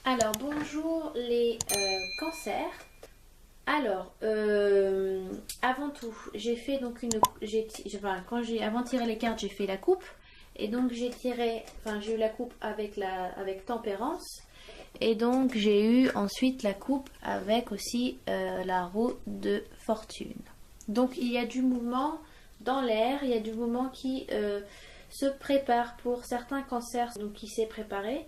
Alors, bonjour les cancers. Alors, avant tout, j'ai fait donc avant de tirer les cartes, j'ai fait la coupe. Et donc, j'ai eu la coupe avec tempérance. Et donc, j'ai eu ensuite la coupe avec aussi la roue de fortune. Donc, il y a du mouvement dans l'air, il y a du mouvement qui se prépare pour certains cancers, donc qui s'est préparé.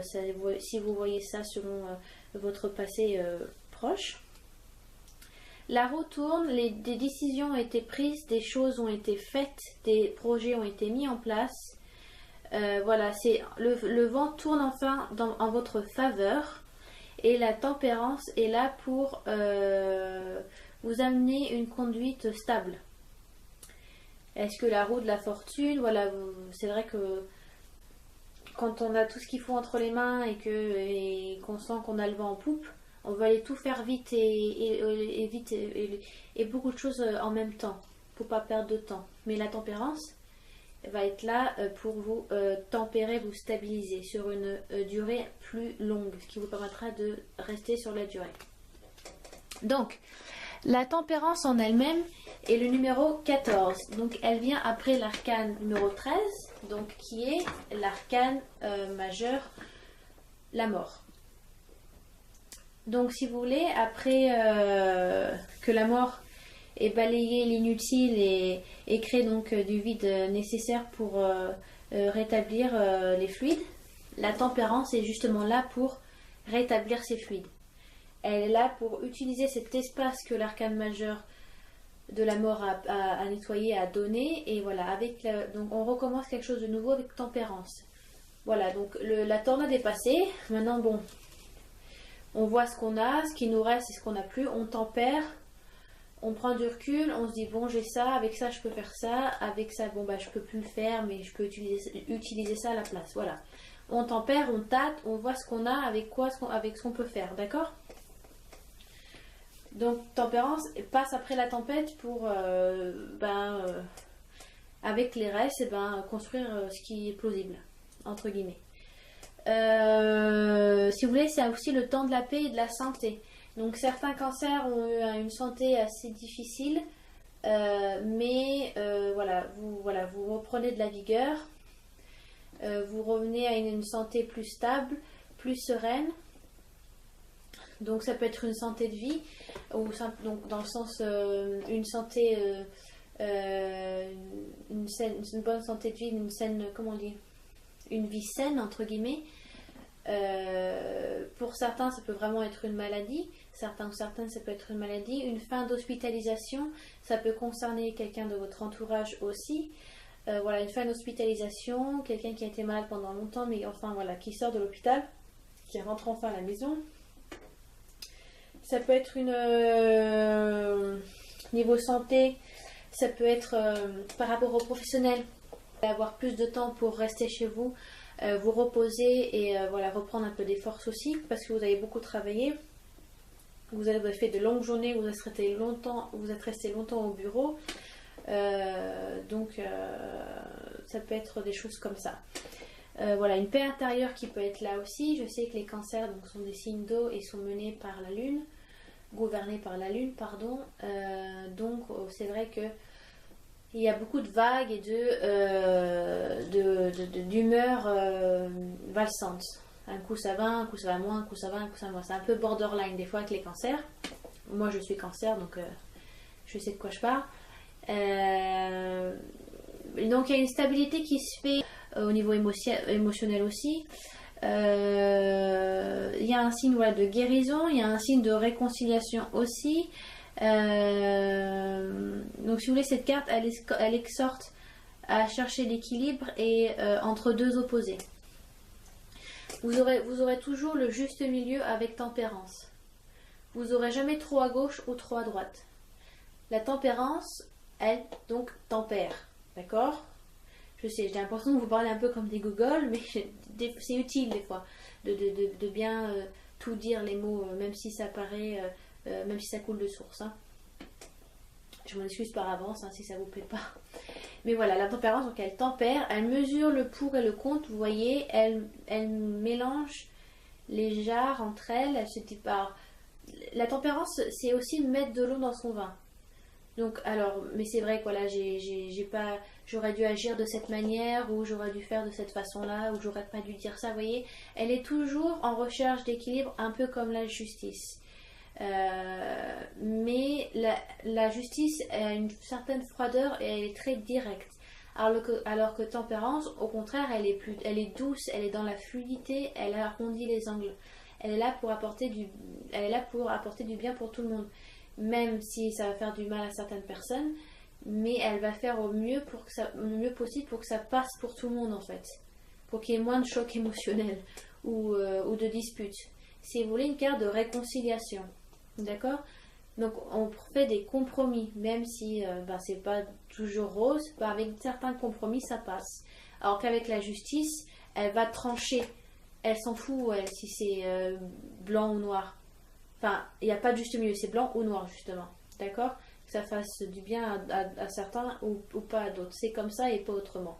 Si vous voyez ça selon votre passé proche. La roue tourne, des décisions ont été prises, des choses ont été faites, des projets ont été mis en place. Voilà, le vent tourne enfin en votre faveur et la tempérance est là pour vous amener une conduite stable. Est-ce que la roue de la fortune, voilà, c'est vrai que quand on a tout ce qu'il faut entre les mains et qu'on sent qu'on a le vent en poupe, on veut aller tout faire vite et beaucoup de choses en même temps pour pas perdre de temps. Mais la tempérance va être là pour vous tempérer, vous stabiliser sur une durée plus longue, ce qui vous permettra de rester sur la durée. Donc, la tempérance en elle-même est le numéro 14. Donc, elle vient après l'arcane numéro 13, donc qui est l'arcane majeur, la mort. Donc, si vous voulez, après que la mort ait balayé l'inutile et crée donc du vide nécessaire pour rétablir les fluides, la tempérance est justement là pour rétablir ces fluides. Elle est là pour utiliser cet espace que l'arcane majeur de la mort a nettoyé, a donné. Et voilà, donc on recommence quelque chose de nouveau avec tempérance. Voilà, donc la tornade est passée. Maintenant, bon, on voit ce qu'on a, ce qui nous reste et ce qu'on n'a plus. On tempère, on prend du recul, on se dit bon, j'ai ça, avec ça je peux faire ça, avec ça, bon bah je peux plus le faire, mais je peux utiliser ça à la place. Voilà. On tempère, on tâte, on voit ce qu'on a, avec ce qu'on peut faire, d'accord ? Donc tempérance passe après la tempête pour avec les restes construire ce qui est plausible entre guillemets. Si vous voulez, c'est aussi le temps de la paix et de la santé. Donc certains cancers ont eu une santé assez difficile, mais vous reprenez de la vigueur, vous revenez à une santé plus stable, plus sereine. Donc ça peut être une santé de vie, donc dans le sens une santé, une bonne santé de vie, une saine, comment on dit, une vie saine entre guillemets. Pour certains, ça peut vraiment être une maladie. Certaines, ça peut être une maladie. Une fin d'hospitalisation, ça peut concerner quelqu'un de votre entourage aussi. Voilà, une fin d'hospitalisation, quelqu'un qui a été malade pendant longtemps, mais enfin voilà, qui sort de l'hôpital, qui rentre enfin à la maison. Ça peut être niveau santé, ça peut être par rapport aux professionnels, avoir plus de temps pour rester chez vous, vous reposer et reprendre un peu des forces aussi parce que vous avez beaucoup travaillé. Vous avez fait de longues journées, vous êtes resté longtemps au bureau, donc ça peut être des choses comme ça. Une paix intérieure qui peut être là aussi. Je sais que les cancers donc, sont des signes d'eau et sont menés par la lune, gouvernés par la lune, pardon. Donc c'est vrai que il y a beaucoup de vagues et d'humeur valsantes. Un coup ça va, un coup ça va moins, un coup ça va, un coup ça va moins. C'est un peu borderline des fois avec les cancers. Moi je suis cancer donc je sais de quoi je parle. Donc il y a une stabilité qui se fait au niveau émotionnel aussi. Il y a un signe de guérison, il y a un signe de réconciliation aussi. Donc si vous voulez, cette carte elle exhorte à chercher l'équilibre et entre deux opposés. Vous aurez toujours le juste milieu avec tempérance. Vous aurez jamais trop à gauche ou trop à droite. La tempérance, elle, donc tempère. D'accord ? Je sais, j'ai l'impression de vous parler un peu comme des gogoles, mais c'est utile des fois de bien tout dire les mots, même si ça paraît, même si ça coule de source. Hein. Je m'en excuse par avance si ça vous plaît pas. Mais voilà, la tempérance, donc elle tempère, elle mesure le pour et le contre, vous voyez, elle mélange Les jarres entre elles, elles se séparent. La tempérance, c'est aussi mettre de l'eau dans son vin. Donc, alors, mais c'est vrai que voilà, j'ai pas, j'aurais dû agir de cette manière, ou j'aurais dû faire de cette façon-là, ou j'aurais pas dû dire ça, vous voyez. Elle est toujours en recherche d'équilibre, un peu comme la justice. Mais la justice a une certaine froideur et elle est très directe. Alors que tempérance, au contraire, elle est douce, elle est dans la fluidité, elle arrondit les angles. Elle est là pour apporter elle est là pour apporter du bien pour tout le monde. Même si ça va faire du mal à certaines personnes, mais elle va faire au mieux possible pour que ça passe pour tout le monde en fait. Pour qu'il y ait moins de choc émotionnel ou de disputes. Si vous voulez, une carte de réconciliation. D'accord? Donc on fait des compromis, même si c'est pas toujours rose, avec certains compromis ça passe. Alors qu'avec la justice, elle va trancher. Elle s'en fout, elle, si c'est blanc ou noir. Enfin, il n'y a pas de juste milieu, c'est blanc ou noir justement. D'accord? Que ça fasse du bien à certains ou pas à d'autres. C'est comme ça et pas autrement.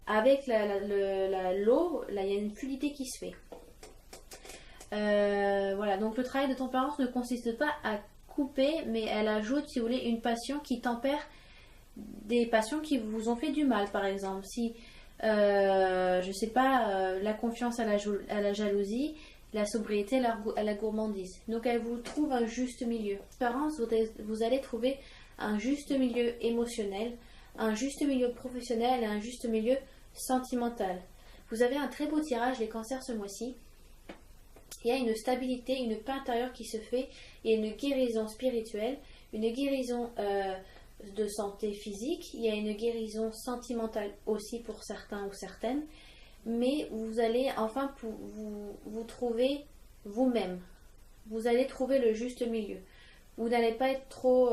Avec l'eau, là il y a une fluidité qui se fait. Voilà, donc le travail de tempérance ne consiste pas à couper, mais elle ajoute, si vous voulez, une passion qui tempère des passions qui vous ont fait du mal, par exemple. Si, je sais pas, la confiance à la jalousie, la sobriété à la gourmandise. Donc elle vous trouve un juste milieu. Tempérance, vous allez trouver un juste milieu émotionnel, un juste milieu professionnel et un juste milieu sentimental. Vous avez un très beau tirage, les cancers, ce mois-ci. Il y a une stabilité, une paix intérieure qui se fait, il y a une guérison spirituelle, une guérison de santé physique, il y a une guérison sentimentale aussi pour certains ou certaines, mais vous allez enfin vous trouver vous-même. Vous allez trouver le juste milieu. Vous n'allez pas être trop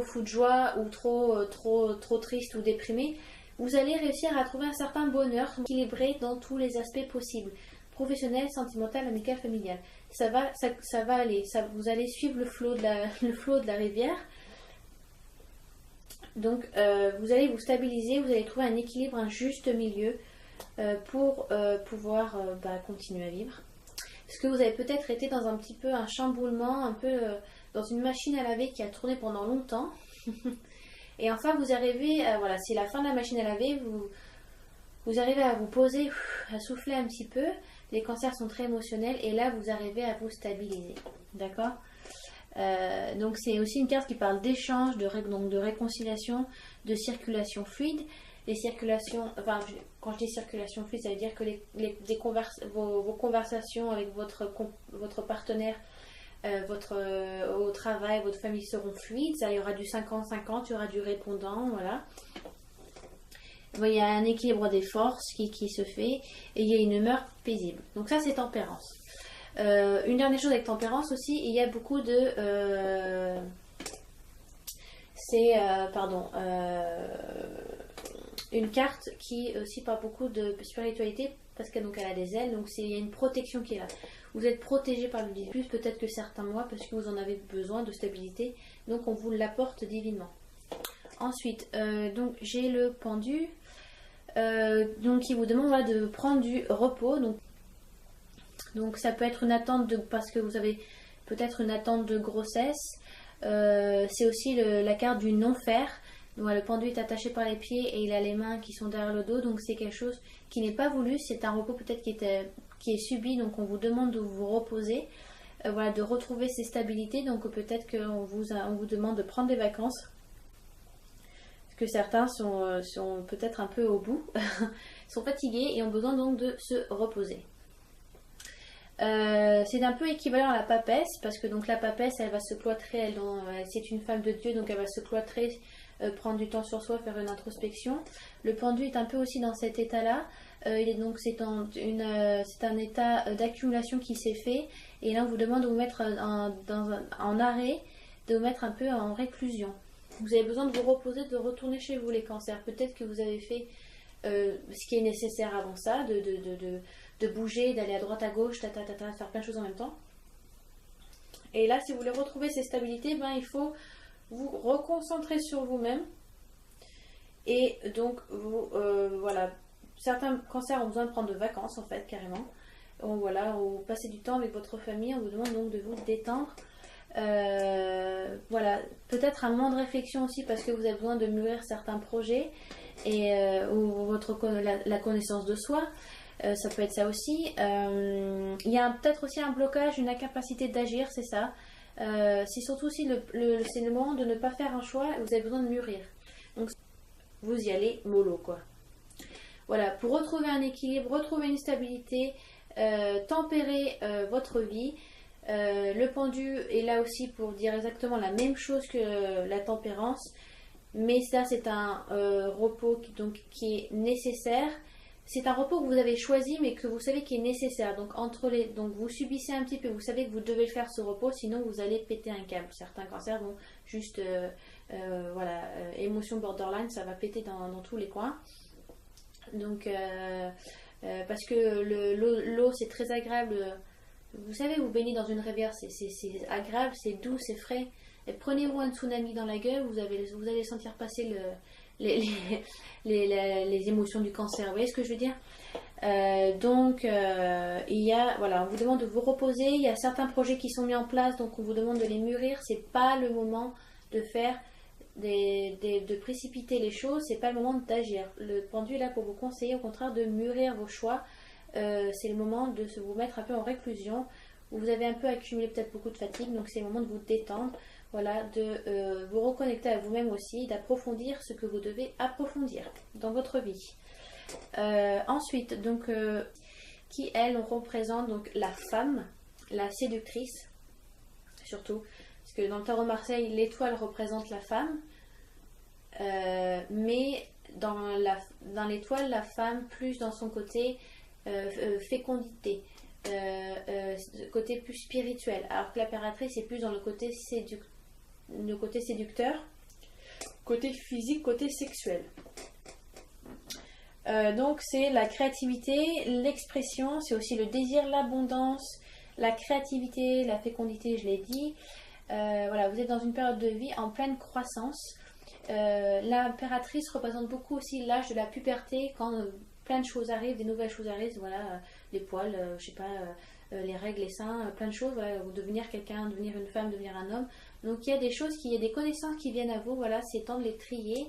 fou de joie ou trop triste ou déprimé. Vous allez réussir à trouver un certain bonheur équilibré dans tous les aspects possibles. Professionnel, sentimental, amical, familial. Ça va aller. Vous allez suivre le flot de la rivière. Donc, vous allez vous stabiliser, vous allez trouver un équilibre, un juste milieu pour pouvoir continuer à vivre. Parce que vous avez peut-être été dans un petit peu un chamboulement, un peu dans une machine à laver qui a tourné pendant longtemps. Et enfin, vous arrivez, voilà, c'est la fin de la machine à laver, vous arrivez à vous poser, à souffler un petit peu. Les cancers sont très émotionnels et là, vous arrivez à vous stabiliser. D'accord? Donc c'est aussi une carte qui parle d'échange, de réconciliation, de circulation fluide. Quand je dis circulation fluide, ça veut dire que vos conversations avec votre partenaire, au travail, votre famille seront fluides. Il y aura du 50-50, il y aura du répondant, voilà. Il y a un équilibre des forces qui se fait et il y a une humeur paisible. Donc ça, c'est tempérance. Une dernière chose avec tempérance aussi, il y a beaucoup de... une carte qui aussi parle beaucoup de spiritualité parce qu'elle a des ailes, donc il y a une protection qui est là. Vous êtes protégé par le divin, plus peut-être que certains mois parce que vous en avez besoin de stabilité, donc on vous l'apporte divinement. Ensuite, donc j'ai le pendu, donc qui vous demande de prendre du repos. Donc ça peut être une attente parce que vous avez peut-être une attente de grossesse. C'est aussi la carte du non-faire. Donc le pendu est attaché par les pieds et il a les mains qui sont derrière le dos. Donc c'est quelque chose qui n'est pas voulu. C'est un repos peut-être qui est subi. Donc on vous demande de vous reposer, de retrouver ses stabilités. Donc peut-être qu'on vous demande de prendre des vacances. Parce que certains sont peut-être un peu au bout, sont fatigués et ont besoin donc de se reposer. C'est un peu équivalent à la papesse parce que donc la papesse elle va se cloîtrer, c'est une femme de Dieu donc elle va se cloîtrer, prendre du temps sur soi, faire une introspection. Le pendu est un peu aussi dans cet état là, c'est un état d'accumulation qui s'est fait et là on vous demande de vous mettre en arrêt, de vous mettre un peu en réclusion. Vous avez besoin de vous reposer, de retourner chez vous les cancers. Peut-être que vous avez fait ce qui est nécessaire avant ça, de bouger, d'aller à droite à gauche, faire plein de choses en même temps. Et là, si vous voulez retrouver ces stabilités, il faut vous reconcentrer sur vous-même. Et donc, certains cancers ont besoin de prendre de vacances en fait, carrément. Donc, voilà, ou passer du temps avec votre famille, on vous demande donc de vous détendre. Voilà, peut-être un moment de réflexion aussi parce que vous avez besoin de mûrir certains projets et ou la connaissance de soi. Ça peut être ça aussi. Il y a peut-être aussi un blocage, une incapacité d'agir, c'est ça. C'est surtout aussi c'est le moment de ne pas faire un choix, vous avez besoin de mûrir. Donc vous y allez mollo quoi. Voilà, pour retrouver un équilibre, retrouver une stabilité, tempérer votre vie. Le pendu est là aussi pour dire exactement la même chose que la tempérance, mais ça c'est un repos qui est nécessaire. C'est un repos que vous avez choisi mais que vous savez qui est nécessaire. Donc donc vous subissez un petit peu, vous savez que vous devez le faire ce repos, sinon vous allez péter un câble. Certains cancers vont juste voilà, émotion borderline, ça va péter dans tous les coins. Donc parce que l'eau c'est très agréable. Vous savez, vous baignez dans une rivière, c'est agréable, c'est doux, c'est frais. Et prenez-vous un tsunami dans la gueule, vous allez sentir passer les émotions du cancer. Vous voyez ce que je veux dire? Voilà, on vous demande de vous reposer. Il y a certains projets qui sont mis en place, donc on vous demande de les mûrir. C'est pas le moment de faire de précipiter les choses, c'est pas le moment d'agir. Le pendu est là pour vous conseiller, au contraire, de mûrir vos choix. C'est le moment de vous mettre un peu en réclusion, où vous avez un peu accumulé peut-être beaucoup de fatigue, donc c'est le moment de vous détendre, voilà, de vous reconnecter à vous-même aussi, d'approfondir ce que vous devez approfondir dans votre vie. Ensuite, donc, qui elle représente donc la femme, la séductrice, surtout, parce que dans le tarot de Marseille, l'étoile représente la femme, mais dans l'étoile, la femme plus dans son côté fécondité, côté plus spirituel, alors que l'impératrice est plus dans le côté séducteur, côté physique, côté sexuel. Donc c'est la créativité, l'expression, c'est aussi le désir, l'abondance, la créativité, la fécondité, je l'ai dit. Voilà, vous êtes dans une période de vie en pleine croissance. L'impératrice représente beaucoup aussi l'âge de la puberté, quand plein de choses arrivent, des nouvelles choses arrivent, voilà, les poils, je sais pas, les règles, les seins, plein de choses, voilà, ou devenir quelqu'un, devenir une femme, devenir un homme. Donc il y a des choses, il y a des connaissances qui viennent à vous, voilà, c'est temps de les trier.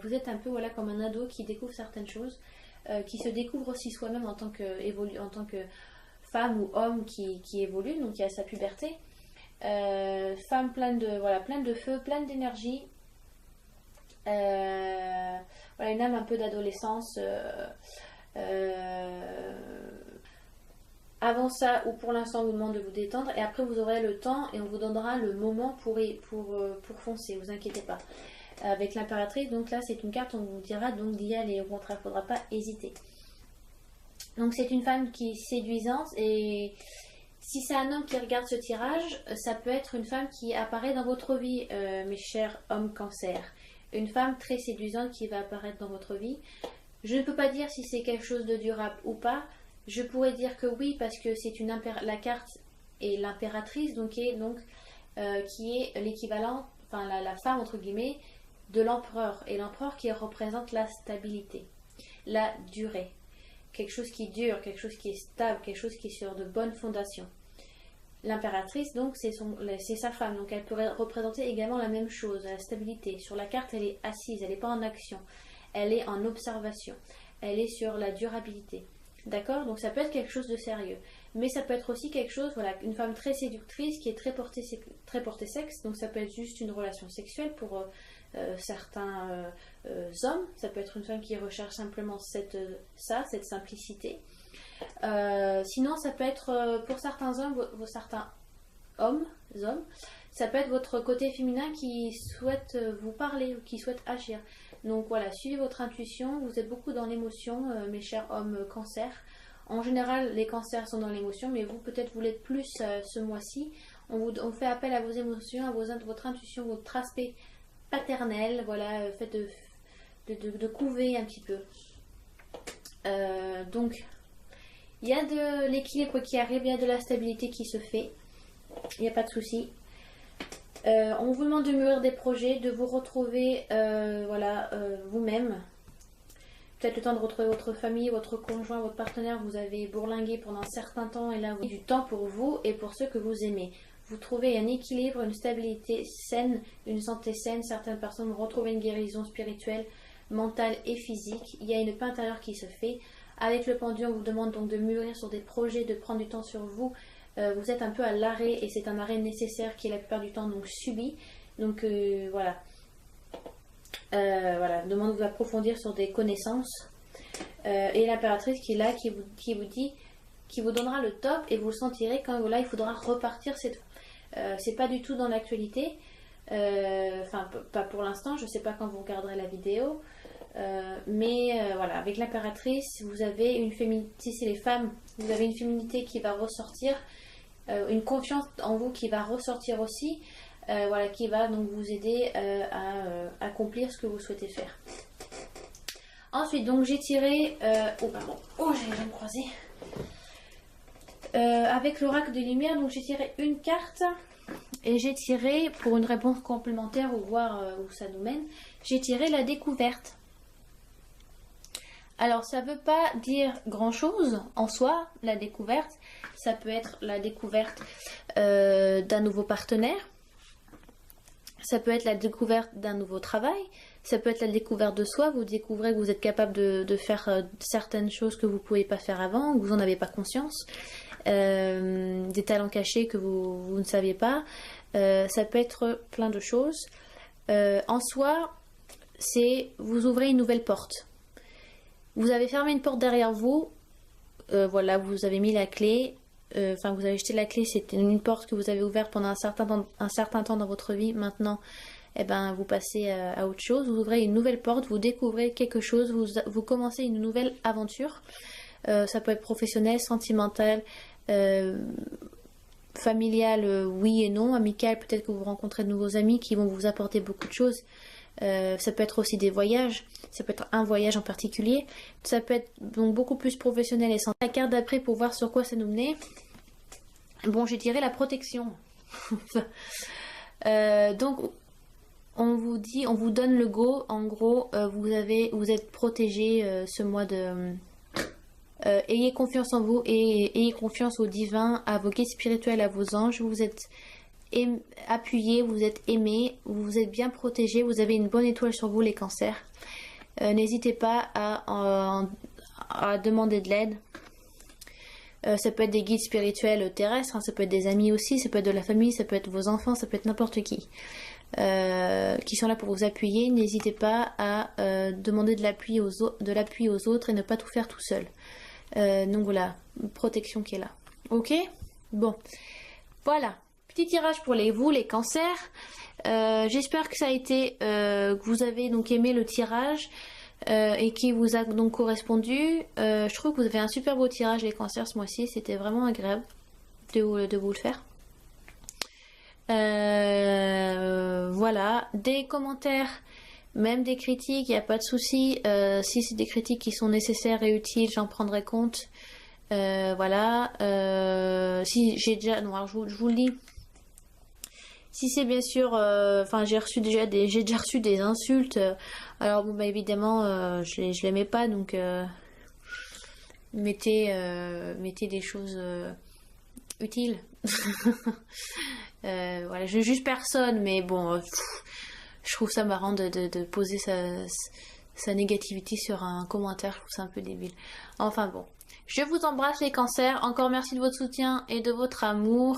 Vous êtes un peu voilà, comme un ado qui découvre certaines choses, qui se découvre aussi soi-même en tant que femme ou homme qui évolue, donc il y a sa puberté. Femme pleine de feu, pleine d'énergie. Voilà, une âme un peu d'adolescence. Avant ça, ou pour l'instant, on vous demande de vous détendre, et après vous aurez le temps et on vous donnera le moment pour foncer, vous inquiétez pas. Avec l'impératrice, donc là c'est une carte, on vous dira donc d'y aller, au contraire, il ne faudra pas hésiter. Donc c'est une femme qui est séduisante, et si c'est un homme qui regarde ce tirage, ça peut être une femme qui apparaît dans votre vie, mes chers hommes cancer. Une femme très séduisante qui va apparaître dans votre vie. Je ne peux pas dire si c'est quelque chose de durable ou pas. Je pourrais dire que oui, parce que c'est la carte est l'impératrice, donc qui est l'équivalent, enfin la femme entre guillemets, de l'empereur. Et l'empereur qui représente la stabilité, la durée. Quelque chose qui dure, quelque chose qui est stable, quelque chose qui est sur de bonnes fondations. L'impératrice, donc, c'est sa femme, donc elle pourrait représenter également la même chose, la stabilité. Sur la carte, elle est assise, elle n'est pas en action, elle est en observation, elle est sur la durabilité. D'accord? Donc ça peut être quelque chose de sérieux. Mais ça peut être aussi quelque chose, voilà, une femme très séductrice qui est très portée sexe, donc ça peut être juste une relation sexuelle pour certains hommes. Ça peut être une femme qui recherche simplement cette simplicité. Sinon, ça peut être pour certains hommes, certains hommes, ça peut être votre côté féminin qui souhaite vous parler ou qui souhaite agir. Donc voilà, suivez votre intuition, vous êtes beaucoup dans l'émotion, mes chers hommes cancer. En général, les cancers sont dans l'émotion, mais vous, peut-être, vous l'êtes plus ce mois-ci. On fait appel à vos émotions, à votre intuition, votre aspect paternel, voilà, faites de couver un petit peu. Donc, il y a de l'équilibre qui arrive, il y a de la stabilité qui se fait, il n'y a pas de souci. On vous demande de mûrir des projets, de vous retrouver vous-même. peut-être le temps de retrouver votre famille, votre conjoint, votre partenaire. Vous avez bourlingué pendant un certain temps et là vous avez du temps pour vous et pour ceux que vous aimez. Vous trouvez un équilibre, une stabilité saine, une santé saine. Certaines personnes vont retrouver une guérison spirituelle, mentale et physique. Il y a une paix intérieure qui se fait. Avec le pendu, on vous demande donc de mûrir sur des projets, de prendre du temps sur vous. Vous êtes un peu à l'arrêt et c'est un arrêt nécessaire qui est la plupart du temps donc subi. Donc voilà. Voilà, demande de vous approfondir sur des connaissances. Et l'impératrice qui est là, qui vous dit, qui vous donnera le top et vous le sentirez quand voilà, il faudra repartir cette fois. C'est pas du tout dans l'actualité. Enfin, pas pour l'instant, je sais pas quand vous regarderez la vidéo. Mais voilà, avec l'impératrice, vous avez une féminité, si c'est les femmes, vous avez une féminité qui va ressortir, une confiance en vous qui va ressortir aussi, voilà, qui va donc vous aider à accomplir ce que vous souhaitez faire. Ensuite, donc j'ai tiré, j'ai les jambes croisées. Avec l'oracle de lumière, donc j'ai tiré une carte. Et j'ai tiré, pour une réponse complémentaire ou voir où ça nous mène, j'ai tiré la découverte. Alors ça ne veut pas dire grand chose en soi, la découverte. Ça peut être la découverte d'un nouveau partenaire. Ça peut être la découverte d'un nouveau travail. Ça peut être la découverte de soi. Vous découvrez que vous êtes capable de faire certaines choses que vous ne pouvez pas faire avant, que vous n'en avez pas conscience. Des talents cachés que vous ne saviez pas. Ça peut être plein de choses. En soi, c'est vous ouvrez une nouvelle porte. Vous avez fermé une porte derrière vous. Voilà, vous avez mis la clé. Enfin, vous avez jeté la clé. C'était une porte que vous avez ouverte pendant un certain temps dans votre vie. Maintenant, eh ben, vous passez à autre chose. Vous ouvrez une nouvelle porte. Vous découvrez quelque chose. Vous commencez une nouvelle aventure. Ça peut être professionnel, sentimental, familial, oui et non, amical, peut-être que vous rencontrez de nouveaux amis qui vont vous apporter beaucoup de choses. Ça peut être aussi des voyages, ça peut être un voyage en particulier, ça peut être donc beaucoup plus professionnel et sans. La carte d'après pour voir sur quoi ça nous menait. Bon, j'ai tiré la protection. Donc on vous dit, on vous donne le go, en gros vous êtes protégé ce mois de... ayez confiance en vous et ayez confiance au divin, à vos guides spirituels, à vos anges. Vous êtes appuyés, vous êtes aimés, vous êtes bien protégés, vous avez une bonne étoile sur vous les cancers. N'hésitez pas à demander de l'aide. Ça peut être des guides spirituels terrestres, hein, ça peut être des amis aussi, ça peut être de la famille, ça peut être vos enfants, ça peut être n'importe qui sont là pour vous appuyer. N'hésitez pas à demander de l'appui aux autres et ne pas tout faire tout seul. Donc voilà, une protection qui est là. Ok, bon, voilà, petit tirage pour vous les cancers. J'espère que ça a été, que vous avez donc aimé le tirage et qui vous a donc correspondu. Je trouve que vous avez un super beau tirage les cancers ce mois-ci. C'était vraiment agréable de vous le faire. Voilà, des commentaires, même des critiques, il n'y a pas de souci. Si c'est des critiques qui sont nécessaires et utiles, j'en prendrai compte. Voilà. Si j'ai déjà, non, alors je vous le dis. Si c'est bien sûr, enfin j'ai déjà reçu des insultes. Alors bon, bah évidemment, je les mets pas, donc mettez des choses utiles. Voilà, je juge personne, mais bon, je trouve ça marrant de poser sa négativité sur un commentaire. Je trouve ça un peu débile. Enfin bon, je vous embrasse les cancers. Encore merci de votre soutien et de votre amour.